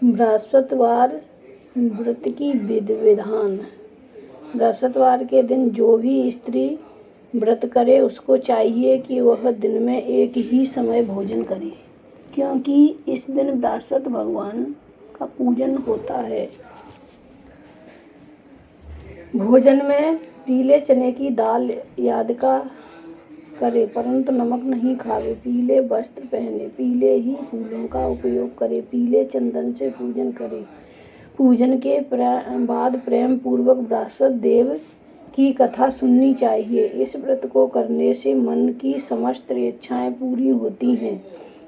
बृहस्पतिवार व्रत की विधान। बृहस्पतिवार के दिन जो भी स्त्री व्रत करे उसको चाहिए कि वह दिन में एक ही समय भोजन करे, क्योंकि इस दिन बृहस्पति भगवान का पूजन होता है। भोजन में पीले चने की दाल याद का करे, परंतु नमक नहीं खावे। पीले वस्त्र पहने, पीले ही फूलों का उपयोग करे, पीले चंदन से पूजन करे। पूजन के बाद प्रेम पूर्वक बृहस्पति देव की कथा सुननी चाहिए। इस व्रत को करने से मन की समस्त इच्छाएं पूरी होती हैं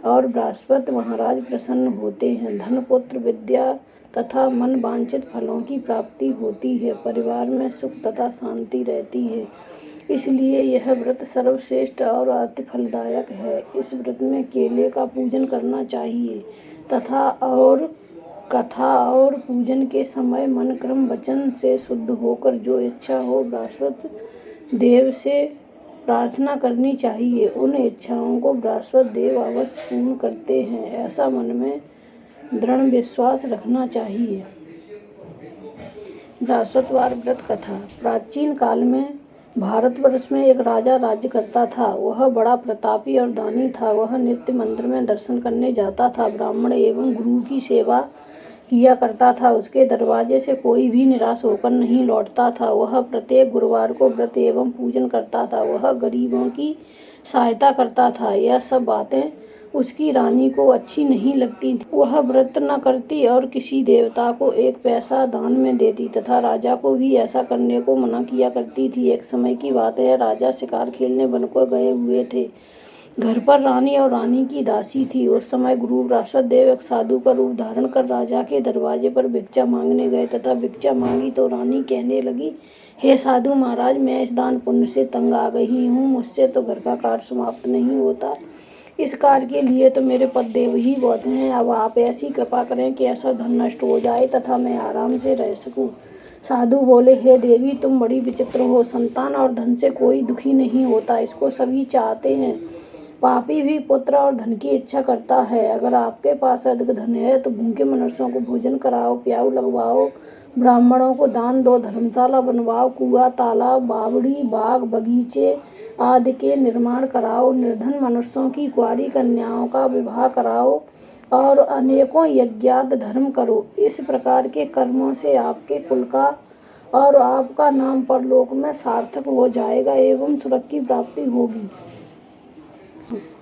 और बृहस्पति महाराज प्रसन्न होते हैं। धन, पुत्र, विद्या तथा मन वांछित फलों की प्राप्ति होती है। परिवार में सुख तथा शांति रहती है। इसलिए यह व्रत सर्वश्रेष्ठ और अति फलदायक है। इस व्रत में केले का पूजन करना चाहिए तथा कथा और पूजन के समय मन, कर्म, वचन से शुद्ध होकर जो इच्छा हो बृहस्पति देव से प्रार्थना करनी चाहिए। उन इच्छाओं को बृहस्पति देव अवश्य पूर्ण करते हैं, ऐसा मन में दृढ़ विश्वास रखना चाहिए। बृहस्पतिवार व्रत कथा। प्राचीन काल में भारतवर्ष में एक राजा राज्य करता था। वह बड़ा प्रतापी और दानी था। वह नित्य मंदिर में दर्शन करने जाता था, ब्राह्मण एवं गुरु की सेवा किया करता था। उसके दरवाजे से कोई भी निराश होकर नहीं लौटता था। वह प्रत्येक गुरुवार को व्रत एवं पूजन करता था। वह गरीबों की सहायता करता था। यह सब बातें उसकी रानी को अच्छी नहीं लगती थी। वह व्रत न करती और किसी देवता को एक पैसा दान में देती तथा राजा को भी ऐसा करने को मना किया करती थी। एक समय की बात है, राजा शिकार खेलने वन को गए हुए थे। घर पर रानी और रानी की दासी थी। उस समय गुरु बृहस्पति देव एक साधु का रूप धारण कर राजा के दरवाजे पर भिक्षा मांगने गए तथा भिक्षा मांगी तो रानी कहने लगी, हे साधु महाराज, मैं इस दान पुण्य से तंग आ गई हूँ। मुझसे तो घर का कार्य समाप्त नहीं होता। इस कार्य के लिए तो मेरे पतिदेव ही बहुत हैं। अब आप ऐसी कृपा करें कि ऐसा धन नष्ट हो जाए तथा मैं आराम से रह सकूं। साधु बोले, हे देवी, तुम बड़ी विचित्र हो। संतान और धन से कोई दुखी नहीं होता, इसको सभी चाहते हैं। पापी भी पुत्र और धन की इच्छा करता है। अगर आपके पास अधिक धन है तो भूखे मनुष्यों को भोजन कराओ, प्याऊ लगवाओ, ब्राह्मणों को दान दो, धर्मशाला बनवाओ, कुआं, तालाब, बावड़ी, बाग, बगीचे आदि के निर्माण कराओ, निर्धन मनुष्यों की कुंवारी कन्याओं का विवाह कराओ और अनेकों यज्ञादि धर्म करो। इस प्रकार के कर्मों से आपके कुल का और आपका नाम परलोक में सार्थक हो जाएगा एवं स्वर्ग की प्राप्ति होगी।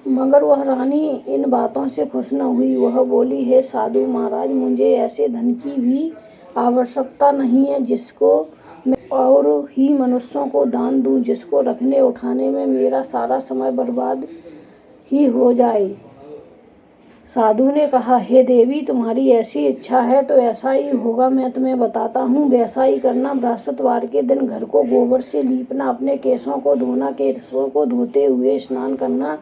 मगर वह रानी इन बातों से खुश न हुई। वह बोली, हे साधु महाराज, मुझे ऐसे धन की भी आवश्यकता नहीं है जिसको मैं और ही मनुष्यों को दान दूं, जिसको रखने उठाने में मेरा सारा समय बर्बाद ही हो जाए। साधु ने कहा, हे देवी, तुम्हारी ऐसी इच्छा है तो ऐसा ही होगा। मैं तुम्हें बताता हूँ, वैसा ही करना। बृहस्पतिवार के दिन घर को गोबर से लीपना, अपने केशों को धोना, केशों को धोते हुए स्नान करना,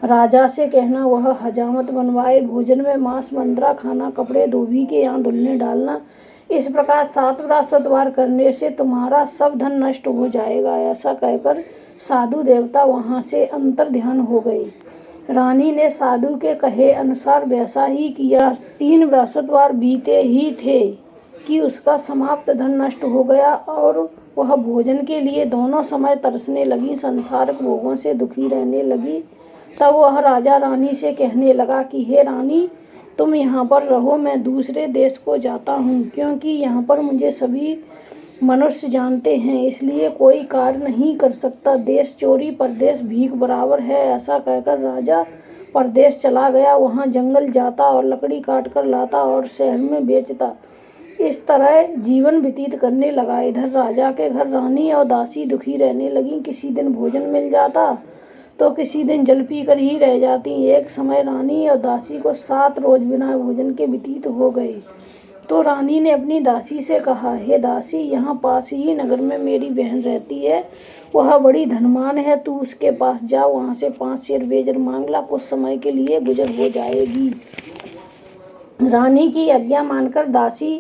राजा से कहना वह हजामत बनवाए, भोजन में मांस मंद्रा खाना, कपड़े धोबी के यहाँ धुलने डालना। इस प्रकार 7 बृहस्पतिवार करने से तुम्हारा सब धन नष्ट हो जाएगा। ऐसा कहकर साधु देवता वहाँ से अंतर ध्यान हो गए। रानी ने साधु के कहे अनुसार वैसा ही किया। 3 बृहस्पतिवार बीते ही थे कि उसका समाप्त धन नष्ट हो गया और वह भोजन के लिए दोनों समय तरसने लगी, संसारिक भोगों से दुखी रहने लगी। तब वह राजा रानी से कहने लगा कि हे रानी, तुम यहाँ पर रहो, मैं दूसरे देश को जाता हूँ, क्योंकि यहाँ पर मुझे सभी मनुष्य जानते हैं, इसलिए कोई कार्य नहीं कर सकता। देश चोरी परदेश भीख बराबर है। ऐसा कहकर राजा परदेश चला गया। वहाँ जंगल जाता और लकड़ी काट कर लाता और शहर में बेचता। इस तरह जीवन व्यतीत करने लगा। इधर राजा के घर रानी और दासी दुखी रहने लगी। किसी दिन भोजन मिल जाता तो किसी दिन जल पीकर ही रह जाती। एक समय रानी और दासी को 7 रोज बिना भोजन के व्यतीत हो गए। तो रानी ने अपनी दासी से कहा, हे दासी, यहाँ पास ही नगर में मेरी बहन रहती है। वह बड़ी धनवान है। तू उसके पास जा, वहाँ से 5 सेर बेजर मांग ला, कुछ समय के लिए गुजर हो जाएगी। रानी की आज्ञा मानकर दासी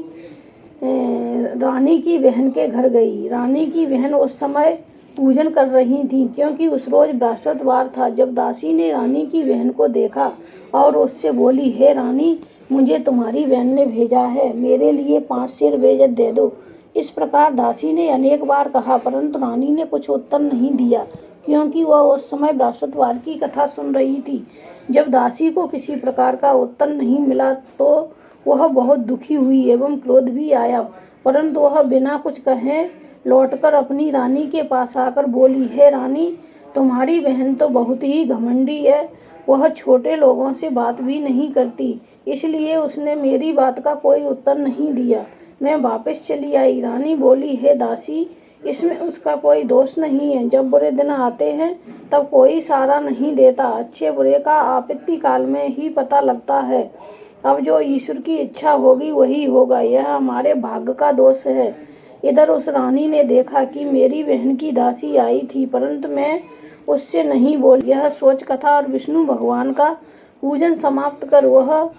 रानी की बहन के घर गई। रानी की बहन उस समय पूजन कर रही थी, क्योंकि उस रोज बृहस्पतिवार था। जब दासी ने रानी की बहन को देखा और उससे बोली, हे रानी, मुझे तुम्हारी बहन ने भेजा है, मेरे लिए 5 सेर बेजत दे दो। इस प्रकार दासी ने अनेक बार कहा, परंतु रानी ने कुछ उत्तर नहीं दिया, क्योंकि वह उस समय बृहस्पतिवार की कथा सुन रही थी। जब दासी को किसी प्रकार का उत्तर नहीं मिला तो वह बहुत दुखी हुई एवं क्रोध भी आया, परंतु वह बिना कुछ कहे लौटकर अपनी रानी के पास आकर बोली, हे रानी, तुम्हारी बहन तो बहुत ही घमंडी है, वह छोटे लोगों से बात भी नहीं करती, इसलिए उसने मेरी बात का कोई उत्तर नहीं दिया। मैं वापस चली आई। रानी बोली, हे दासी, इसमें उसका कोई दोष नहीं है। जब बुरे दिन आते हैं तब कोई सहारा नहीं देता, अच्छे बुरे का आपत्ति काल में ही पता लगता है। अब जो ईश्वर की इच्छा होगी वही होगा, यह हमारे भाग्य का दोष है। इधर उस रानी ने देखा कि मेरी बहन की दासी आई थी, परंतु मैं उससे नहीं बोली। यह सोच कथा और विष्णु भगवान का पूजन समाप्त कर वह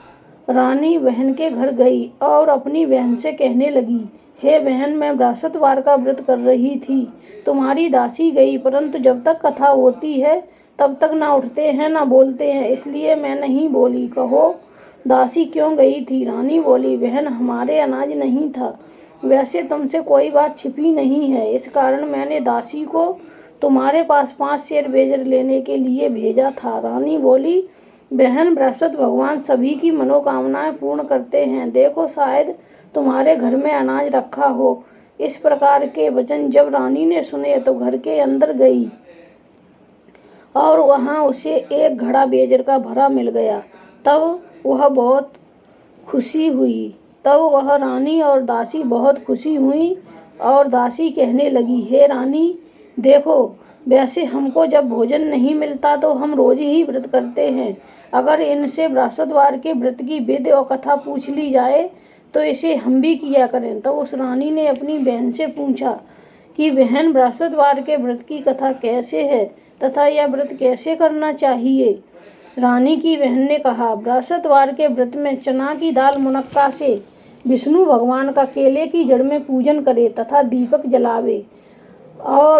रानी बहन के घर गई और अपनी बहन से कहने लगी, हे बहन, मैं बृहस्पतिवार का व्रत कर रही थी, तुम्हारी दासी गई, परंतु जब तक कथा होती है तब तक ना उठते हैं ना बोलते हैं, इसलिए मैं नहीं बोली। कहो दासी क्यों गई थी? रानी बोली, बहन, हमारे अनाज नहीं था। वैसे तुमसे कोई बात छिपी नहीं है, इस कारण मैंने दासी को तुम्हारे पास 5 सेर बेजर लेने के लिए भेजा था। रानी बोली, बहन, बृहस्पति भगवान सभी की मनोकामनाएं पूर्ण करते हैं, देखो शायद तुम्हारे घर में अनाज रखा हो। इस प्रकार के वचन जब रानी ने सुने तो घर के अंदर गई और वहां उसे एक घड़ा बेजर का भरा मिल गया। तब वह बहुत खुशी हुई। तब वह रानी और दासी बहुत खुशी हुई और दासी कहने लगी, हे रानी, देखो, वैसे हमको जब भोजन नहीं मिलता तो हम रोज ही व्रत करते हैं, अगर इनसे बृहस्पतिवार के व्रत की विधि और कथा पूछ ली जाए तो इसे हम भी किया करें। तब उस रानी ने अपनी बहन से पूछा कि बहन, बृहस्पतिवार के व्रत की कथा कैसे है तथा यह व्रत कैसे करना चाहिए? रानी की बहन ने कहा, बृहस्पतिवार के व्रत में चना की दाल मुनक्का से विष्णु भगवान का केले की जड़ में पूजन करे तथा दीपक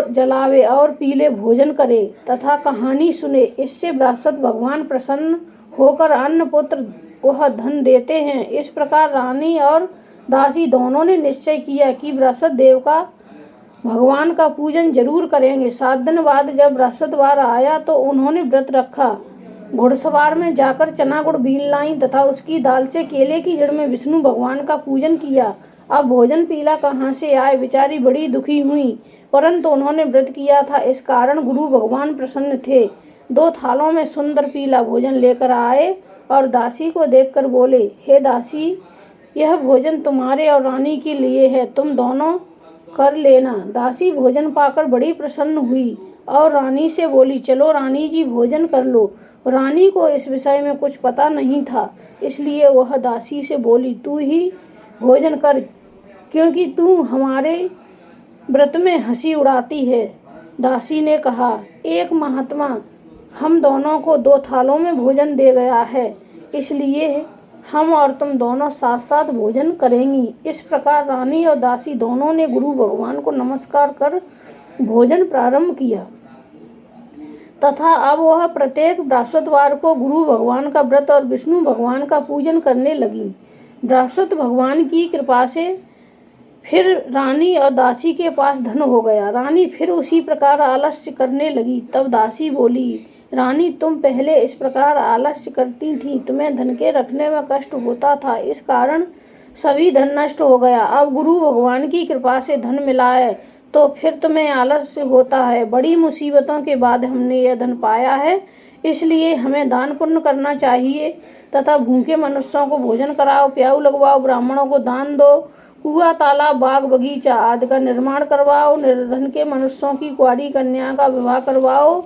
जलावे और पीले भोजन करे तथा कहानी सुने, इससे बृहस्पति भगवान प्रसन्न होकर अन्न पुत्र वह धन देते हैं। इस प्रकार रानी और दासी दोनों ने निश्चय किया कि बृहस्पति देव का भगवान का पूजन जरूर करेंगे। 7 दिन बाद जब बृहस्पतिवार आया तो उन्होंने व्रत रखा। घुड़सवार में जाकर चना गुड़ बीन लाई तथा उसकी दाल से केले की जड़ में विष्णु भगवान का पूजन किया। अब भोजन पीला कहाँ से आए? बेचारी बड़ी दुखी हुई, परंतु उन्होंने व्रत किया था, इस कारण गुरु भगवान प्रसन्न थे। 2 थालों में सुंदर पीला भोजन लेकर आए और दासी को देखकर बोले, हे दासी, यह भोजन तुम्हारे और रानी के लिए है, तुम दोनों कर लेना। दासी भोजन पाकर बड़ी प्रसन्न हुई और रानी से बोली, चलो रानी जी, भोजन कर लो। रानी को इस विषय में कुछ पता नहीं था, इसलिए वह दासी से बोली, तू ही भोजन कर, क्योंकि तू हमारे व्रत में हंसी उड़ाती है। दासी ने कहा, एक महात्मा हम दोनों को 2 थालों में भोजन दे गया है, इसलिए हम और तुम दोनों साथ साथ भोजन करेंगी। इस प्रकार रानी और दासी दोनों ने गुरु भगवान को नमस्कार कर भोजन प्रारंभ किया तथा अब वह प्रत्येक बृहस्पतिवार को गुरु भगवान का व्रत और विष्णु भगवान का पूजन करने लगी। बृहस्पति भगवान की कृपा से फिर रानी और दासी के पास धन हो गया। रानी फिर उसी प्रकार आलस्य करने लगी। तब दासी बोली, रानी, तुम पहले इस प्रकार आलस्य करती थी, तुम्हें धन के रखने में कष्ट होता था, इस कारण सभी धन नष्ट हो गया। अब गुरु भगवान की कृपा से धन मिला है तो फिर तुम्हें आलस्य होता है। बड़ी मुसीबतों के बाद हमने यह धन पाया है, इसलिए हमें दान पुण्य करना चाहिए तथा भूखे मनुष्यों को भोजन कराओ, प्याऊ लगवाओ, ब्राह्मणों को दान दो, कुआं, तालाब, बाग, बगीचा आदि का निर्माण करवाओ, निर्धन के मनुष्यों की कुंवारी कन्या का विवाह करवाओ,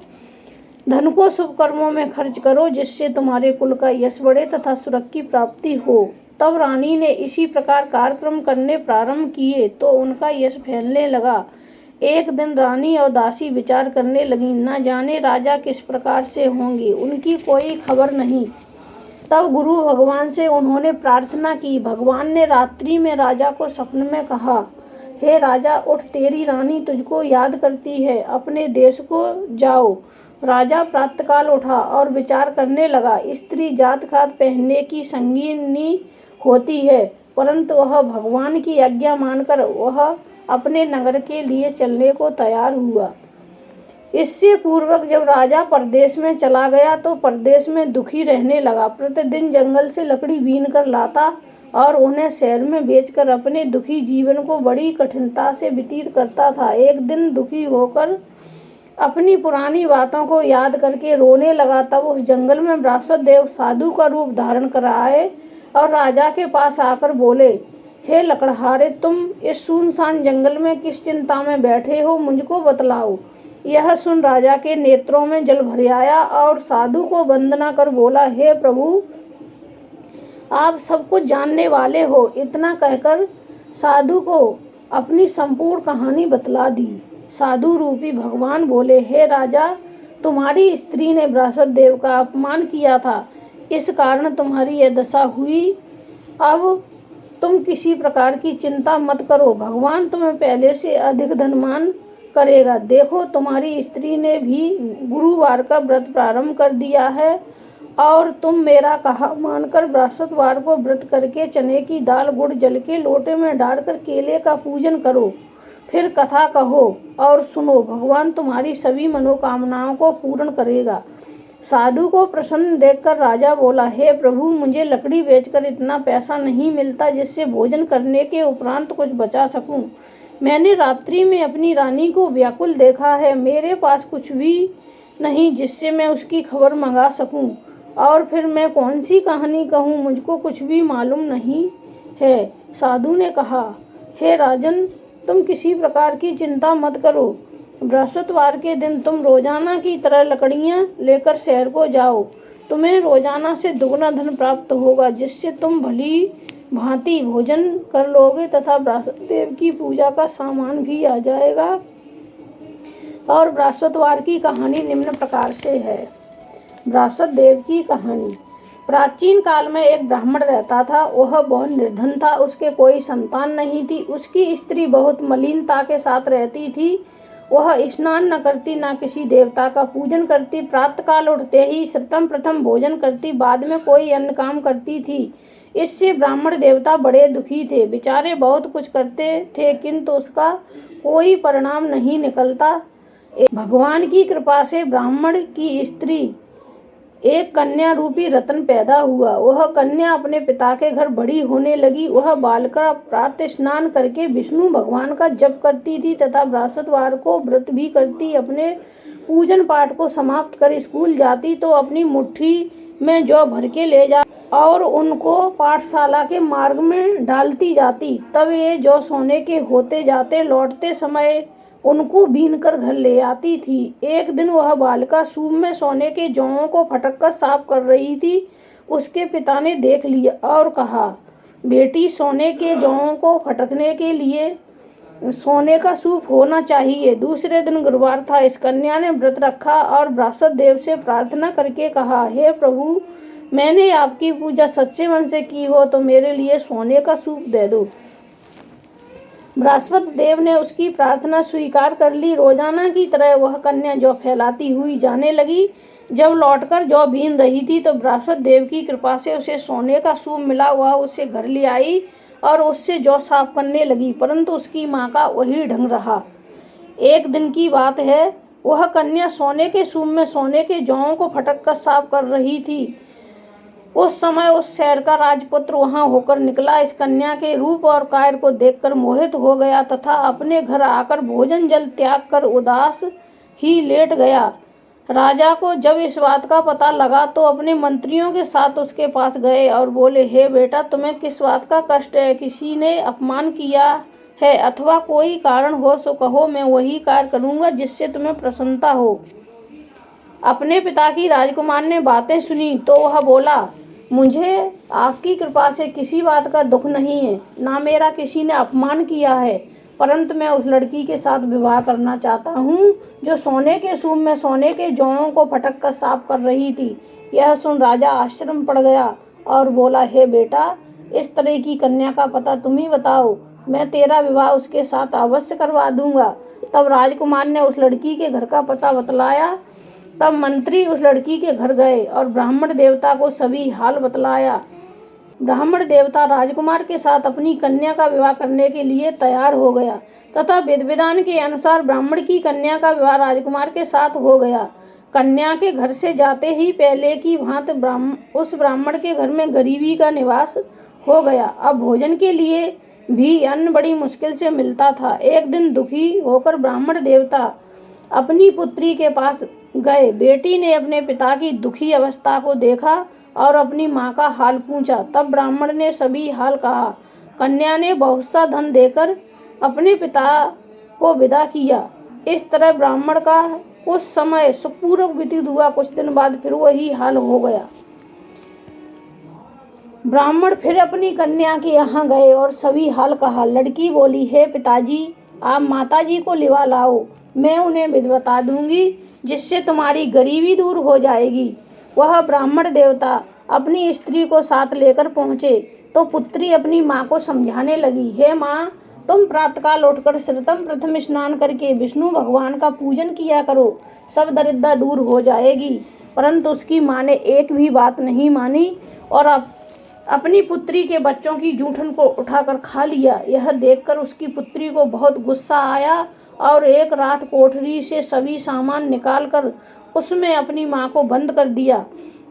धन को शुभ कर्मों में खर्च करो, जिससे तुम्हारे कुल का यश बढ़े तथा सुरक्षा की प्राप्ति हो। तब रानी ने इसी प्रकार कार्यक्रम करने प्रारंभ किए तो उनका यश फैलने लगा। एक दिन रानी और दासी विचार करने लगी, न जाने राजा किस प्रकार से होंगे, उनकी कोई खबर नहीं। तब गुरु भगवान से उन्होंने प्रार्थना की। भगवान ने रात्रि में राजा को स्वप्न में कहा, हे राजा, उठ, तेरी रानी तुझको याद करती है, अपने देश को जाओ, राजा प्रातःकाल उठा और विचार करने लगा। स्त्री जात खात पहनने की संगीनी होती है, परंतु वह भगवान की आज्ञा मानकर वह अपने नगर के लिए चलने को तैयार हुआ। इससे पूर्वक जब राजा परदेश में चला गया तो परदेश में दुखी रहने लगा। प्रतिदिन जंगल से लकड़ी बीन कर लाता और उन्हें शहर में बेचकर अपने दुखी जीवन को बड़ी कठिनता से व्यतीत करता था। एक दिन दुखी होकर अपनी पुरानी बातों को याद करके रोने लगा। तब उस जंगल में बृहस्पति देव साधु का रूप धारण कर आए और राजा के पास आकर बोले, हे लकड़हारे, तुम इस सुनसान जंगल में किस चिंता में बैठे हो, मुझको बतलाओ। यह सुन राजा के नेत्रों में जल भर आया और साधु को वंदना कर बोला, हे प्रभु, आप सब कुछ जानने वाले हो। इतना कहकर साधु को अपनी संपूर्ण कहानी बतला दी। साधु रूपी भगवान बोले, हे राजा, तुम्हारी स्त्री ने बृहस्पति देव का अपमान किया था, इस कारण तुम्हारी यह दशा हुई। अब तुम किसी प्रकार की चिंता मत करो, भगवान तुम्हें पहले से अधिक धनवान करेगा। देखो, तुम्हारी स्त्री ने भी गुरुवार का व्रत प्रारंभ कर दिया है और तुम मेरा कहा मानकर बृहस्पतिवार को व्रत करके चने की दाल गुड़ जल के लोटे में डालकर केले का पूजन करो, फिर कथा कहो और सुनो, भगवान तुम्हारी सभी मनोकामनाओं को पूर्ण करेगा। साधु को प्रसन्न देखकर राजा बोला, हे प्रभु, मुझे लकड़ी बेचकर इतना पैसा नहीं मिलता जिससे भोजन करने के उपरांत कुछ बचा सकूं। मैंने रात्रि में अपनी रानी को व्याकुल देखा है, मेरे पास कुछ भी नहीं जिससे मैं उसकी खबर मंगा सकूं, और फिर मैं कौन सी कहानी कहूं, मुझको कुछ भी मालूम नहीं है। साधु ने कहा, हे राजन, तुम किसी प्रकार की चिंता मत करो। बृहस्पतिवार के दिन तुम रोजाना की तरह लकड़ियां लेकर शहर को जाओ। तुम्हें रोजाना से दुगना धन प्राप्त होगा, जिससे तुम भली भांति भोजन कर लोगे तथा बृहस्पति देव की पूजा का सामान भी आ जाएगा। और बृहस्पतिवार की कहानी निम्न प्रकार से है। बृहस्पति देव की कहानी। प्राचीन काल में एक ब्राह्मण रहता था। वह बहुत निर्धन था, उसके कोई संतान नहीं थी। उसकी स्त्री बहुत मलिनता के साथ रहती थी। वह स्नान न करती, न किसी देवता का पूजन करती। प्रातःकाल उठते ही प्रथम भोजन करती, बाद में कोई अन्य काम करती थी। इससे ब्राह्मण देवता बड़े दुखी थे। बेचारे बहुत कुछ करते थे किंतु उसका कोई परिणाम नहीं निकलता। भगवान की कृपा से ब्राह्मण की स्त्री एक कन्या रूपी रत्न पैदा हुआ। वह कन्या अपने पिता के घर बड़ी होने लगी। वह बालिका प्रातः स्नान करके विष्णु भगवान का जप करती थी तथा बृहस्पतिवार को व्रत भी करती। अपने पूजन पाठ को समाप्त कर स्कूल जाती तो अपनी मुट्ठी में जौ भर के ले जा और उनको पाठशाला के मार्ग में डालती जाती। तब ये जौ सोने के होते जाते, लौटते समय उनको बीन कर घर ले आती थी। एक दिन वह बालिका सूप में सोने के जौओं को फटक कर साफ कर रही थी। उसके पिता ने देख लिया और कहा, बेटी, सोने के जौओं को फटकने के लिए सोने का सूप होना चाहिए। दूसरे दिन गुरुवार था। इस कन्या ने व्रत रखा और बृहस्पति देव से प्रार्थना करके कहा, हे प्रभु, मैंने आपकी पूजा सच्चे मन से की हो तो मेरे लिए सोने का सूप दे दो। बृहस्पति देव ने उसकी प्रार्थना स्वीकार कर ली। रोजाना की तरह वह कन्या जौ फैलाती हुई जाने लगी। जब लौटकर जौ बीन रही थी तो बृहस्पति देव की कृपा से उसे सोने का सूप मिला। वह उसे घर ले आई और उससे जौ साफ करने लगी, परंतु उसकी माँ का वही ढंग रहा। एक दिन की बात है, वह कन्या सोने के सूप में सोने के जौओं को फटक कर साफ कर रही थी। उस समय उस शहर का राजपुत्र वहां होकर निकला। इस कन्या के रूप और कार्य को देखकर मोहित हो गया तथा अपने घर आकर भोजन जल त्याग कर उदास ही लेट गया। राजा को जब इस बात का पता लगा तो अपने मंत्रियों के साथ उसके पास गए और बोले, हे बेटा, तुम्हें किस बात का कष्ट है? किसी ने अपमान किया है अथवा कोई कारण हो सो कहो, मैं वही कार्य करूँगा जिससे तुम्हें प्रसन्नता हो। अपने पिता की राजकुमार ने बातें सुनी तो वह बोला, मुझे आपकी कृपा से किसी बात का दुख नहीं है, ना मेरा किसी ने अपमान किया है, परंतु मैं उस लड़की के साथ विवाह करना चाहता हूँ जो सोने के सूप में सोने के जौओं को फटक कर साफ कर रही थी। यह सुन राजा आश्चर्य में पड़ गया और बोला, हे बेटा, इस तरह की कन्या का पता तुम ही बताओ, मैं तेरा विवाह उसके साथ अवश्य करवा दूंगा। तब राजकुमार ने उस लड़की के घर का पता बतलाया तब मंत्री उस लड़की के घर गए और ब्राह्मण देवता को सभी हाल बतलाया। ब्राह्मण देवता राजकुमार के साथ अपनी कन्या का विवाह करने के लिए तैयार हो गया तथा विधि विधान के अनुसार ब्राह्मण की कन्या का विवाह राजकुमार के साथ हो गया। कन्या के घर से जाते ही पहले की भांति उस ब्राह्मण के घर में गरीबी का निवास हो गया। अब भोजन के लिए भी अन्न बड़ी मुश्किल से मिलता था। एक दिन दुखी होकर ब्राह्मण देवता अपनी पुत्री के पास गए। बेटी ने अपने पिता की दुखी अवस्था को देखा और अपनी माँ का हाल पूछा। तब ब्राह्मण ने सभी हाल कहा। कन्या ने बहुत सा धन देकर अपने पिता को विदा किया। इस तरह ब्राह्मण का कुछ समय सुखपूर्वक व्यतीत हुआ। कुछ दिन बाद फिर वही हाल हो गया। ब्राह्मण फिर अपनी कन्या के यहाँ गए और सभी हाल कहा। लड़की बोली, हे पिताजी, आप माताजी को लिवा लाओ, मैं उन्हें विधि बता दूंगी जिससे तुम्हारी गरीबी दूर हो जाएगी। वह ब्राह्मण देवता अपनी स्त्री को साथ लेकर पहुँचे तो पुत्री अपनी माँ को समझाने लगी, हे माँ, तुम प्रातःकाल उठकर श्रीतम प्रथम स्नान करके विष्णु भगवान का पूजन किया करो, सब दरिद्रता दूर हो जाएगी। परंतु उसकी माँ ने एक भी बात नहीं मानी और अपनी पुत्री के बच्चों की जूठन को उठाकर खा लिया। यह देखकर उसकी पुत्री को बहुत गुस्सा आया और एक रात कोठरी से सभी सामान निकालकर उसमें अपनी माँ को बंद कर दिया।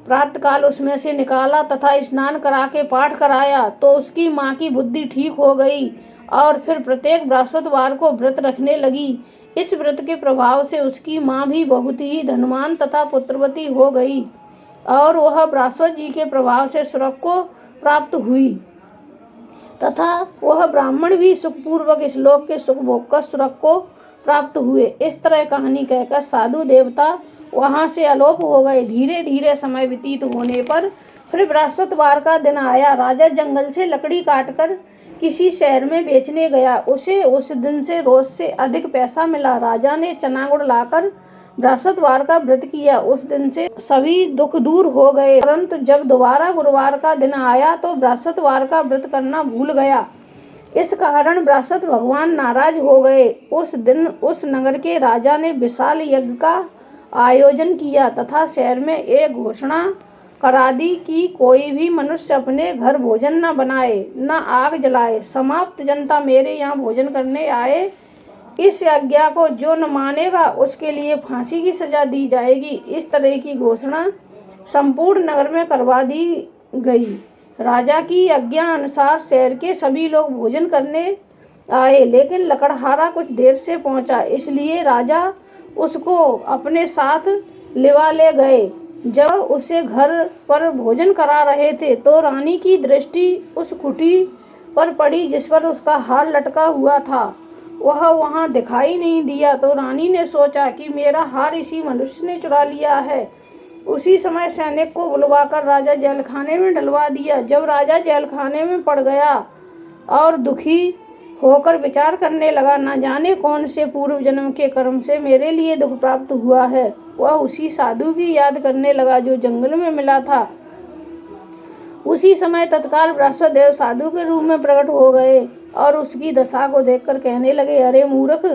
प्रातःकाल उसमें से निकाला तथा स्नान करा के पाठ कराया तो उसकी माँ की बुद्धि ठीक हो गई और फिर प्रत्येक बृहस्पतिवार को व्रत रखने लगी। इस व्रत के प्रभाव से उसकी माँ भी बहुत ही धनवान तथा पुत्रवती हो गई और वह बृहस्पति जी के प्रभाव से स्वर्ग को प्राप्त हुई तथा वह ब्राह्मण भी सुखपूर्वक इस लोक के सुख भोग कर स्वर्ग को प्राप्त हुए। इस तरह कहानी कहकर साधु देवता वहां से अलोप हो गए। धीरे धीरे समय व्यतीत होने पर फिर बृहस्पतिवार का दिन आया। राजा जंगल से लकड़ी काटकर किसी शहर में बेचने गया। उसे उस दिन से रोज से अधिक पैसा मिला। राजा ने चना गुड़ लाकर बृहस्पतिवार का व्रत किया। उस दिन से सभी दुख दूर हो गए। परंतु जब दोबारा गुरुवार का दिन आया तो बृहस्पतिवार का व्रत करना भूल गया। इस कारण बृहस्पति भगवान नाराज हो गए। उस दिन उस नगर के राजा ने विशाल यज्ञ का आयोजन किया तथा शहर में एक घोषणा करा दी कि कोई भी मनुष्य अपने घर भोजन न बनाए, न आग जलाए। समाप्त जनता मेरे यहाँ भोजन करने आए। इस आज्ञा को जो न मानेगा उसके लिए फांसी की सजा दी जाएगी। इस तरह की घोषणा संपूर्ण नगर में करवा दी गई। राजा की आज्ञा अनुसार शहर के सभी लोग भोजन करने आए, लेकिन लकड़हारा कुछ देर से पहुंचा, इसलिए राजा उसको अपने साथ लिवा ले गए। जब उसे घर पर भोजन करा रहे थे तो रानी की दृष्टि उस खुटी पर पड़ी जिस पर उसका हार लटका हुआ था। वह वहां दिखाई नहीं दिया तो रानी ने सोचा कि मेरा हार इसी मनुष्य ने चुरा लिया है। उसी समय सैनिक को बुलवाकर राजा जेलखाने में डलवा दिया। जब राजा जेलखाने में पड़ गया और दुखी होकर विचार करने लगा, न जाने कौन से पूर्व जन्म के कर्म से मेरे लिए दुख प्राप्त हुआ है, वह उसी साधु की याद करने लगा जो जंगल में मिला था। उसी समय तत्काल बृहस्पति देव साधु के रूप में प्रकट हो गए और उसकी दशा को देखकर कहने लगे, अरे मूर्ख,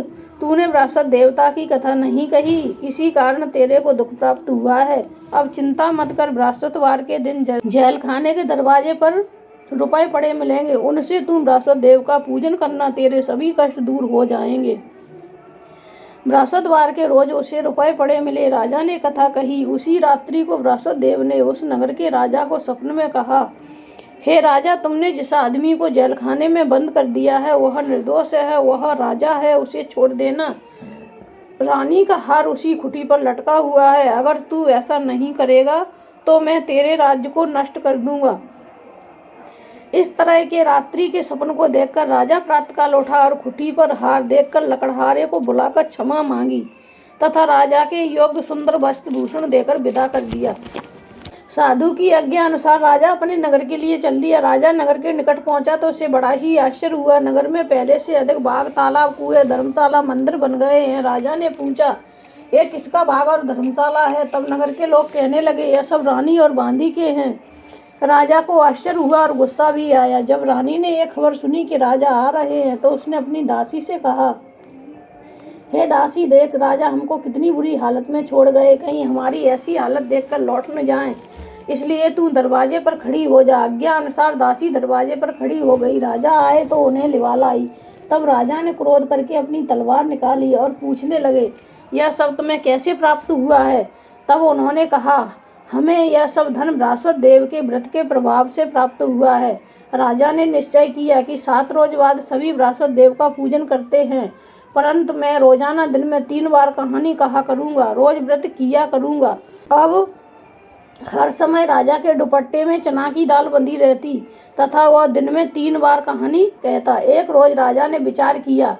तूने बृहस्पति देवता की कथा नहीं कही, इसी कारण तेरे को दुख प्राप्त हुआ है। अब चिंता मत कर, बृहस्पतिवार के दिन जेल खाने के दरवाजे पर रुपए पड़े मिलेंगे, उनसे तुम बृहस्पति देव का पूजन करना, तेरे सभी कष्ट दूर हो जाएंगे। बृहस्पतिवार के रोज उसे रुपए पड़े मिले। राजा ने कथा कही। उसी रात्रि को बृहस्पति देव ने उस नगर के राजा को स्वप्न में कहा, हे राजा, तुमने जिस आदमी को जेलखाने में बंद कर दिया है वह निर्दोष है, वह राजा है, उसे छोड़ देना। रानी का हार उसी खुटी पर लटका हुआ है। अगर तू ऐसा नहीं करेगा तो मैं तेरे राज्य को नष्ट कर दूंगा। इस तरह के रात्रि के सपन को देखकर राजा प्रातःकाल उठा और खुटी पर हार देखकर लकड़हारे को बुलाकर क्षमा मांगी तथा राजा के योग्य सुंदर वस्त्र भूषण देकर विदा कर दिया। साधु की आज्ञा अनुसार राजा अपने नगर के लिए चल दिया। राजा नगर के निकट पहुंचा तो उसे बड़ा ही आश्चर्य हुआ। नगर में पहले से अधिक बाग, तालाब, कुएं, धर्मशाला, मंदिर बन गए हैं। राजा ने पूछा, ये किसका बाग और धर्मशाला है? तब नगर के लोग कहने लगे, यह सब रानी और बांदी के हैं। राजा को आश्चर्य हुआ और गुस्सा भी आया। जब रानी ने यह खबर सुनी कि राजा आ रहे हैं तो उसने अपनी दासी से कहा, हे दासी देख, राजा हमको कितनी बुरी हालत में छोड़ गए, कहीं हमारी ऐसी हालत देखकर लौट न जाएं, इसलिए तू दरवाजे पर खड़ी हो जा। आज्ञा अनुसार दासी दरवाजे पर खड़ी हो गई। राजा आए तो उन्हें लिवाला आई। तब राजा ने क्रोध करके अपनी तलवार निकाली और पूछने लगे, यह सब तुम्हें कैसे प्राप्त हुआ है? तब उन्होंने कहा, हमें यह सब धन बृहस्पति देव के व्रत के प्रभाव से प्राप्त हुआ है। राजा ने निश्चय किया कि 7 रोज बाद सभी बृहस्पति देव का पूजन करते हैं, परंतु मैं रोजाना दिन में 3 बार कहानी कहा करूँगा, रोज व्रत किया करूँगा। अब हर समय राजा के दुपट्टे में चना की दाल बंधी रहती तथा वह दिन में 3 बार कहानी कहता। एक रोज राजा ने विचार किया,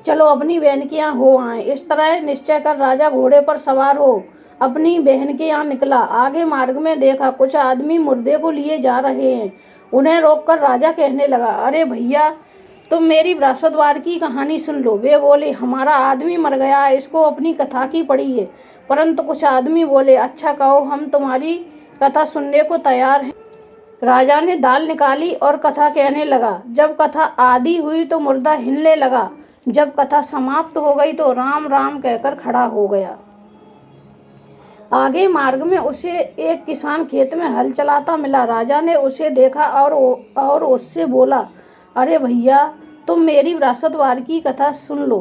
चलो अपनी बहन के यहाँ हो आए। इस तरह निश्चय कर राजा घोड़े पर सवार हो अपनी बहन के यहाँ निकला। आगे मार्ग में देखा कुछ आदमी मुर्दे को लिए जा रहे हैं। उन्हें रोककर राजा कहने लगा, अरे भैया, तुम मेरी बृहस्पतिवार की कहानी सुन लो। वे बोले, हमारा आदमी मर गया, इसको अपनी कथा की पड़ी है। परंतु कुछ आदमी बोले, अच्छा कहो, हम तुम्हारी कथा सुनने को तैयार हैं। राजा ने दाल निकाली और कथा कहने लगा। जब कथा आधी हुई तो मुर्दा हिलने लगा। जब कथा समाप्त हो गई तो राम राम कहकर खड़ा हो गया। आगे मार्ग में उसे एक किसान खेत में हल चलाता मिला। राजा ने उसे देखा और उससे बोला, अरे भैया, तुम मेरी बृहस्पतिवार की कथा सुन लो।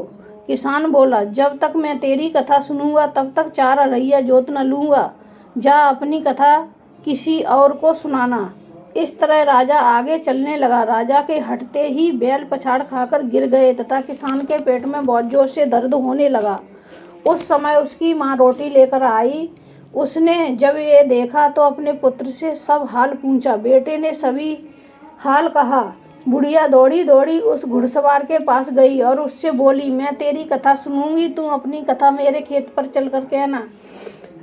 किसान बोला, जब तक मैं तेरी कथा सुनूंगा तब तक 4 अरैया जोत न लूँगा। जा अपनी कथा किसी और को सुनाना। इस तरह राजा आगे चलने लगा। राजा के हटते ही बैल पछाड़ खाकर गिर गए तथा किसान के पेट में बहुत जोर से दर्द होने लगा। उस समय उसकी माँ रोटी लेकर आई। उसने जब ये देखा तो अपने पुत्र से सब हाल पूछा। बेटे ने सभी हाल कहा। बुढ़िया दौड़ी दौड़ी उस घुड़सवार के पास गई और उससे बोली, मैं तेरी कथा सुनूंगी, तू अपनी कथा मेरे खेत पर चलकर कहना।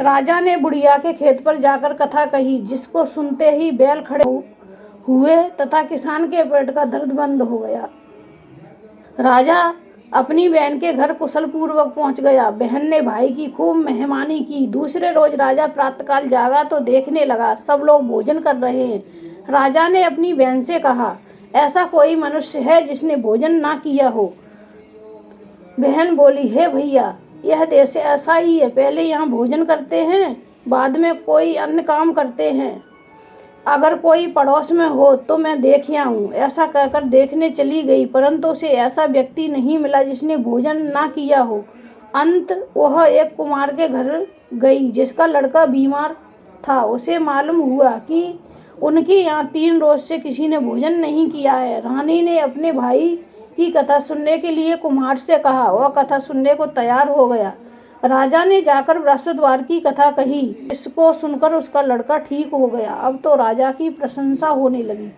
राजा ने बुढ़िया के खेत पर जाकर कथा कही, जिसको सुनते ही बैल खड़े हुए तथा किसान के पेट का दर्द बंद हो गया। राजा अपनी बहन के घर कुशल पूर्वक पहुंच गया। बहन ने भाई की खूब मेहमानी की। दूसरे रोज राजा प्रातःकाल जागा तो देखने लगा सब लोग भोजन कर रहे हैं। राजा ने अपनी बहन से कहा, ऐसा कोई मनुष्य है जिसने भोजन ना किया हो? बहन बोली, हे भैया, यह देश ऐसा ही है, पहले यहाँ भोजन करते हैं, बाद में कोई अन्य काम करते हैं। अगर कोई पड़ोस में हो तो मैं देख आऊँ। ऐसा कहकर देखने चली गई, परंतु उसे ऐसा व्यक्ति नहीं मिला जिसने भोजन ना किया हो। अंत वह एक कुमार के घर गई जिसका लड़का बीमार था। उसे मालूम हुआ कि उनके यहाँ 3 रोज से किसी ने भोजन नहीं किया है। रानी ने अपने भाई की कथा सुनने के लिए कुम्हार से कहा। वह कथा सुनने को तैयार हो गया। राजा ने जाकर बृहस्पतिवार की कथा कही, जिसको सुनकर उसका लड़का ठीक हो गया। अब तो राजा की प्रशंसा होने लगी।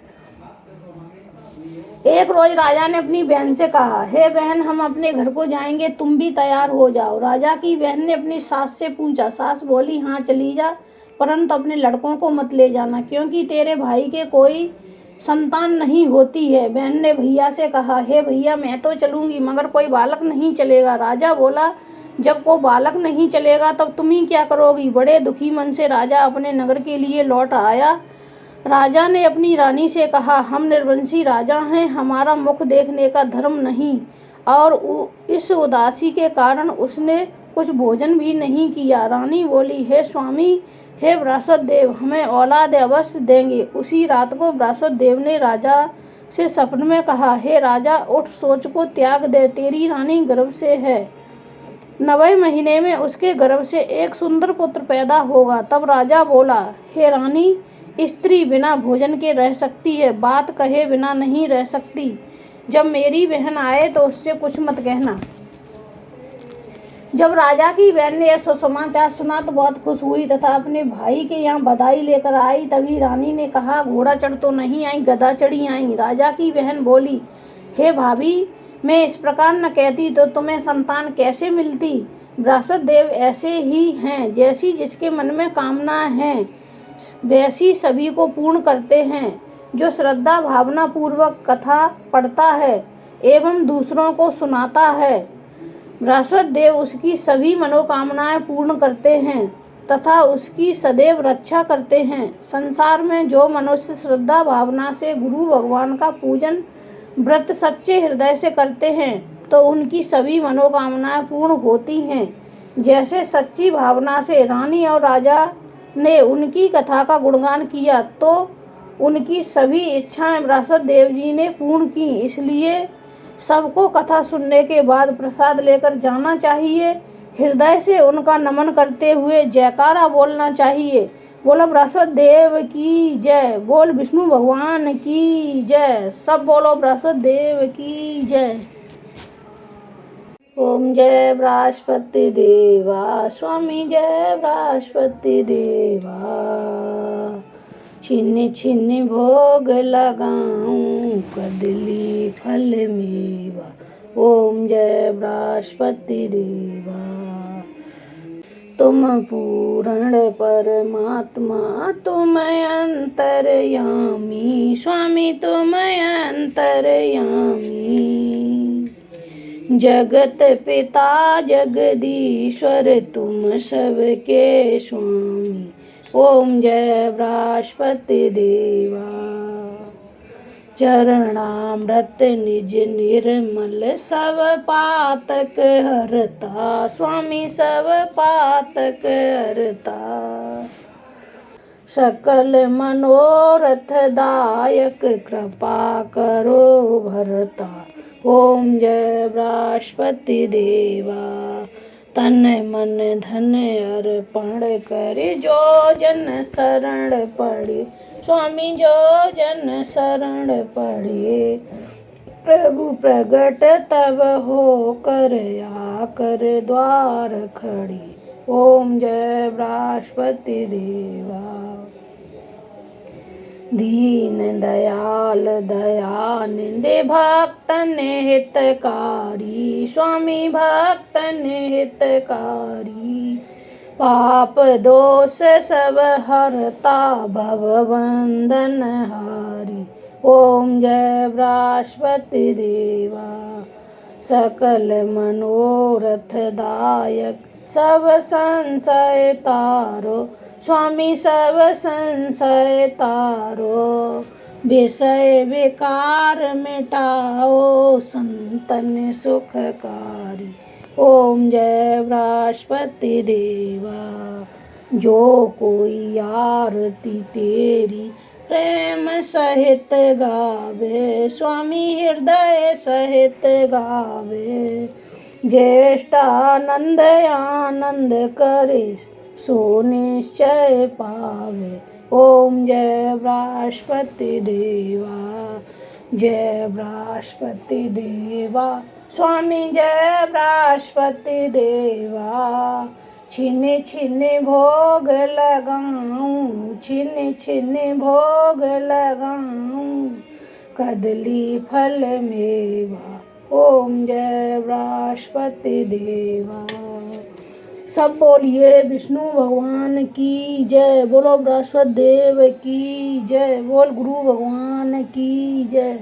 एक रोज राजा ने अपनी बहन से कहा, हे बहन, हम अपने घर को जाएंगे, तुम भी तैयार हो जाओ। राजा की बहन ने अपनी सास से पूछा। सास बोली, हाँ चली जा, परंतु अपने लड़कों को मत ले जाना, क्योंकि तेरे भाई के कोई संतान नहीं होती है। बहन ने भैया से कहा, हे भैया, मैं तो चलूंगी, मगर कोई बालक नहीं चलेगा। राजा बोला, जब कोई बालक नहीं चलेगा तब तुम ही क्या करोगी? बड़े दुखी मन से राजा अपने नगर के लिए लौट आया। राजा ने अपनी रानी से कहा, हम निर्वंशी राजा हैं, हमारा मुख देखने का धर्म नहीं। और इस उदासी के कारण उसने कुछ भोजन भी नहीं किया। रानी बोली, हे स्वामी, हे बृहस्पति देव, हमें औलाद अवश्य देंगे। उसी रात को बृहस्पति देव ने राजा से सपने में कहा, हे राजा, उठ, सोच को त्याग दे, तेरी रानी गर्भ से है। 9वें महीने में उसके गर्भ से एक सुंदर पुत्र पैदा होगा। तब राजा बोला, हे रानी, स्त्री बिना भोजन के रह सकती है, बात कहे बिना नहीं रह सकती। जब मेरी बहन आए तो उससे कुछ मत कहना। जब राजा की बहन ने यह सुसमाचार सुना तो बहुत खुश हुई तथा अपने भाई के यहाँ बधाई लेकर आई। तभी रानी ने कहा, घोड़ा चढ़ तो नहीं आई, गधा चढ़ी आई। राजा की बहन बोली, हे भाभी, मैं इस प्रकार न कहती तो तुम्हें संतान कैसे मिलती? बृहस्पति देव ऐसे ही हैं, जैसी जिसके मन में कामना है वैसी सभी को पूर्ण करते हैं। जो श्रद्धा भावना पूर्वक कथा पढ़ता है एवं दूसरों को सुनाता है, बृहस्पति देव उसकी सभी मनोकामनाएं पूर्ण करते हैं तथा उसकी सदैव रक्षा करते हैं। संसार में जो मनुष्य श्रद्धा भावना से गुरु भगवान का पूजन व्रत सच्चे हृदय से करते हैं तो उनकी सभी मनोकामनाएं पूर्ण होती हैं। जैसे सच्ची भावना से रानी और राजा ने उनकी कथा का गुणगान किया तो उनकी सभी इच्छाएं बृहस्पति देव जी ने पूर्ण की। इसलिए सबको कथा सुनने के बाद प्रसाद लेकर जाना चाहिए। हृदय से उनका नमन करते हुए जयकारा बोलना चाहिए। बोलो बृहस्पति देव की जय, बोल विष्णु भगवान की जय, सब बोलो बृहस्पति देव की जय। ओम जय बृहस्पति देवा, स्वामी जय बृहस्पति देवा। छिन्न छिन्न भोग लगाऊं, कदली फल मेवा। ओम जय बृहस्पति देवा। तुम पूर्ण परमात्मा, तुम अंतर्यामी, स्वामी तुम अंतर्यामी। जगत पिता जगदीश्वर, तुम सबके स्वामी। ओम जय बृहस्पति देवा। चरणामृत निज निर्मल, सब पातक हरता, स्वामी सब पातक हरता। सकल मनोरथ दायक, कृपा करो भरता। ओम जय बृहस्पति देवा। तन मन धन अर्पण करे, जो जन शरण पड़े, स्वामी जो जन शरण पड़े। प्रभु प्रगट तब हो कर, आकर द्वार खड़े। ओम जय बृहस्पति देवा। दीन दयाल दयानिधि, भक्तन हितकारी, स्वामी भक्तन हितकारी। पाप दोष सब हरता, भव बंधन हारी। ओम जय बृहस्पति देवा। सकल मनोरथ दायक, सब संशय तारो, स्वामी सब संशय तारो। विषय विकार मिटाओ, संतन सुखकारी। ओम जय बृहस्पति देवा। जो कोई आरती तेरी प्रेम सहित गावे, स्वामी हृदय सहित गावे। ज्येष्ठ आनंद आनंद करे, सो निश्चय पावे। ओम जय बृहस्पति देवा। जय बृहस्पति देवा, स्वामी जय बृहस्पति देवा। छिन्न छिन्न भोग लगाऊं, छिन्न छिन्न भोग लगाऊं, कदली फल मेवा। ओम जय बृहस्पति देवा। सब बोलिए विष्णु भगवान की जय। बोलो बृहस्पति देव की जय। बोल गुरु भगवान की जय।